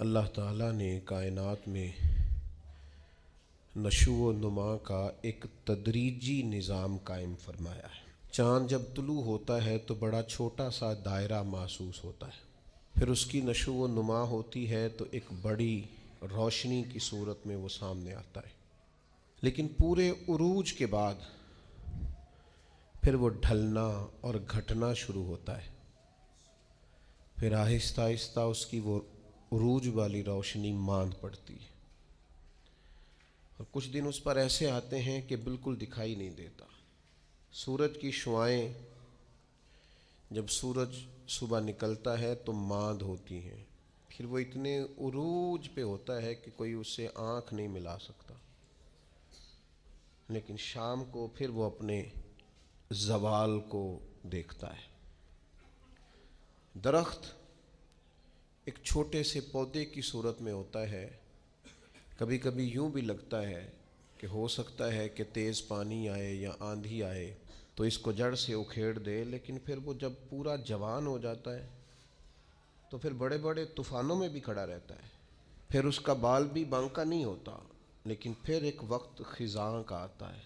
اللہ تعالیٰ نے کائنات میں نشو و نما کا ایک تدریجی نظام قائم فرمایا ہے۔ چاند جب طلوع ہوتا ہے تو بڑا چھوٹا سا دائرہ محسوس ہوتا ہے، پھر اس کی نشو و نما ہوتی ہے تو ایک بڑی روشنی کی صورت میں وہ سامنے آتا ہے، لیکن پورے عروج کے بعد پھر وہ ڈھلنا اور گھٹنا شروع ہوتا ہے، پھر آہستہ آہستہ اس کی وہ عروج والی روشنی ماند پڑتی ہے، اور کچھ دن اس پر ایسے آتے ہیں کہ بالکل دکھائی نہیں دیتا۔ سورج کی شعاعیں جب سورج صبح نکلتا ہے تو ماند ہوتی ہیں، پھر وہ اتنے عروج پہ ہوتا ہے کہ کوئی اس سے آنکھ نہیں ملا سکتا، لیکن شام کو پھر وہ اپنے زوال کو دیکھتا ہے۔ درخت ایک چھوٹے سے پودے کی صورت میں ہوتا ہے، کبھی کبھی یوں بھی لگتا ہے کہ ہو سکتا ہے کہ تیز پانی آئے یا آندھی آئے تو اس کو جڑ سے اکھیڑ دے، لیکن پھر وہ جب پورا جوان ہو جاتا ہے تو پھر بڑے بڑے طوفانوں میں بھی کھڑا رہتا ہے، پھر اس کا بال بھی بانکا نہیں ہوتا، لیکن پھر ایک وقت خزاں کا آتا ہے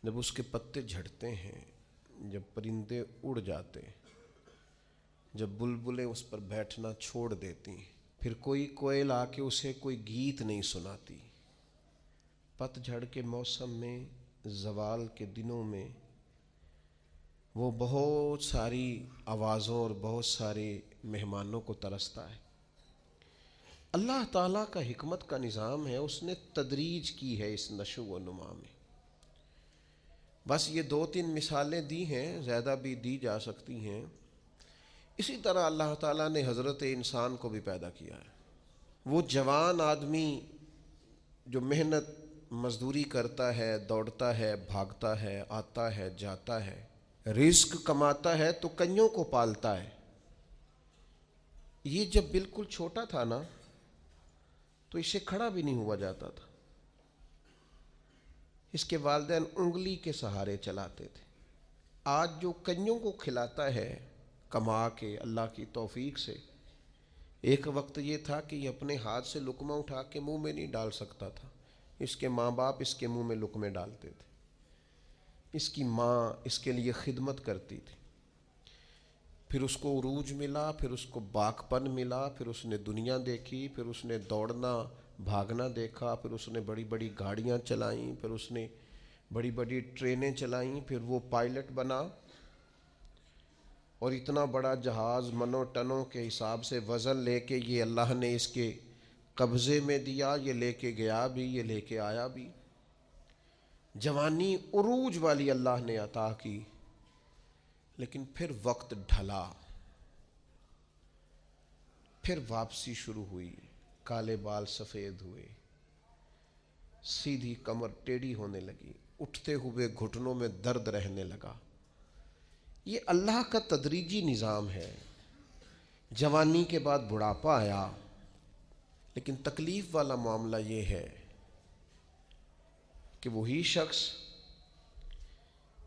جب اس کے پتے جھڑتے ہیں، جب پرندے اڑ جاتے ہیں، جب بلبلیں اس پر بیٹھنا چھوڑ دیتی ہیں، پھر کوئی کوئل آ کے اسے کوئی گیت نہیں سناتی۔ پت جھڑ کے موسم میں، زوال کے دنوں میں وہ بہت ساری آوازوں اور بہت سارے مہمانوں کو ترستا ہے۔ اللہ تعالیٰ کا حکمت کا نظام ہے، اس نے تدریج کی ہے اس نشو و نما میں۔ بس یہ 2-3 مثالیں دی ہیں، زیادہ بھی دی جا سکتی ہیں۔ اسی طرح اللہ تعالیٰ نے حضرت انسان کو بھی پیدا کیا ہے۔ وہ جوان آدمی جو محنت مزدوری کرتا ہے، دوڑتا ہے، بھاگتا ہے، آتا ہے، جاتا ہے، رزق کماتا ہے تو کنیوں کو پالتا ہے۔ یہ جب بالکل چھوٹا تھا نا تو اسے کھڑا بھی نہیں ہوا جاتا تھا، اس کے والدین انگلی کے سہارے چلاتے تھے۔ آج جو کنیوں کو کھلاتا ہے کما کے اللہ کی توفیق سے، ایک وقت یہ تھا کہ یہ اپنے ہاتھ سے لقمہ اٹھا کے منہ میں نہیں ڈال سکتا تھا، اس کے ماں باپ اس کے منہ میں لقمے ڈالتے تھے، اس کی ماں اس کے لیے خدمت کرتی تھی، پھر اس کو عروج ملا، پھر اس کو باکپن ملا، پھر اس نے دنیا دیکھی، پھر اس نے دوڑنا بھاگنا دیکھا، پھر اس نے بڑی بڑی گاڑیاں چلائیں، پھر اس نے بڑی بڑی ٹرینیں چلائیں، پھر وہ پائلٹ بنا اور اتنا بڑا جہاز منو ٹنوں کے حساب سے وزن لے کے یہ اللہ نے اس کے قبضے میں دیا، یہ لے کے گیا بھی، یہ لے کے آیا بھی۔ جوانی عروج والی اللہ نے عطا کی، لیکن پھر وقت ڈھلا، پھر واپسی شروع ہوئی، کالے بال سفید ہوئے، سیدھی کمر ٹیڑھی ہونے لگی، اٹھتے ہوئے گھٹنوں میں درد رہنے لگا۔ یہ اللہ کا تدریجی نظام ہے۔ جوانی کے بعد بڑھاپا آیا، لیکن تکلیف والا معاملہ یہ ہے کہ وہی شخص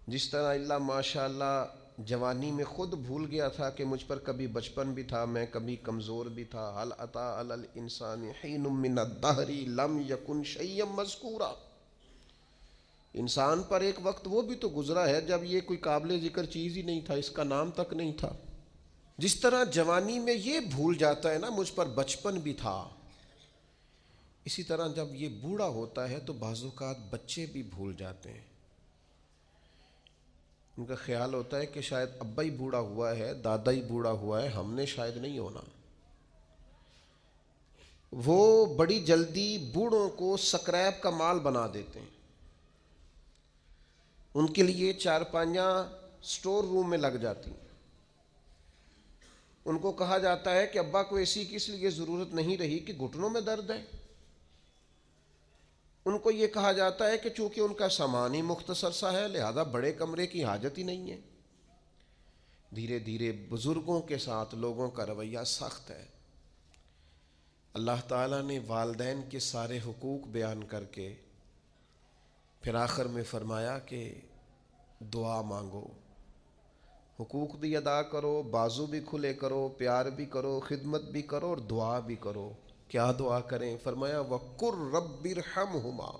جس طرح اللہ ماشاء اللہ جوانی میں خود بھول گیا تھا کہ مجھ پر کبھی بچپن بھی تھا، میں کبھی کمزور بھی تھا، هل اتى على الانسان حين من الدهر لم يكن شيئا مذكورا، انسان پر ایک وقت وہ بھی تو گزرا ہے جب یہ کوئی قابل ذکر چیز ہی نہیں تھا، اس کا نام تک نہیں تھا۔ جس طرح جوانی میں یہ بھول جاتا ہے نا مجھ پر بچپن بھی تھا، اسی طرح جب یہ بوڑھا ہوتا ہے تو بعض اوقات بچے بھی بھول جاتے ہیں۔ ان کا خیال ہوتا ہے کہ شاید ابا ہی بوڑھا ہوا ہے، دادا ہی بوڑھا ہوا ہے، ہم نے شاید نہیں ہونا۔ وہ بڑی جلدی بوڑھوں کو سکریپ کا مال بنا دیتے ہیں، ان کے لیے چارپائیاں سٹور روم میں لگ جاتی ہیں۔ ان کو کہا جاتا ہے کہ ابا کو ایسی کس لیے ضرورت نہیں رہی کہ گھٹنوں میں درد ہے۔ ان کو یہ کہا جاتا ہے کہ چونکہ ان کا سامان ہی مختصر سا ہے لہذا بڑے کمرے کی حاجت ہی نہیں ہے۔ دھیرے دھیرے بزرگوں کے ساتھ لوگوں کا رویہ سخت ہے۔ اللہ تعالیٰ نے والدین کے سارے حقوق بیان کر کے پھر آخر میں فرمایا کہ دعا مانگو، حقوق بھی ادا کرو، بازو بھی کھلے کرو، پیار بھی کرو، خدمت بھی کرو اور دعا بھی کرو۔ کیا دعا کریں؟ فرمایا وَقُرْ رَبِّ ارْحَمْهُمَا،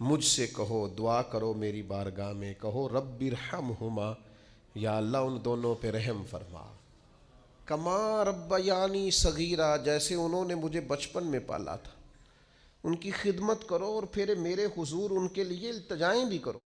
مجھ سے کہو، دعا کرو میری بارگاہ میں، کہو رب ارحمہما، یا اللہ ان دونوں پہ رحم فرما، کما ربیانی صغیرہ، جیسے انہوں نے مجھے بچپن میں پالا تھا۔ ان کی خدمت کرو اور پھر میرے حضور ان کے لیے التجائیں بھی کرو۔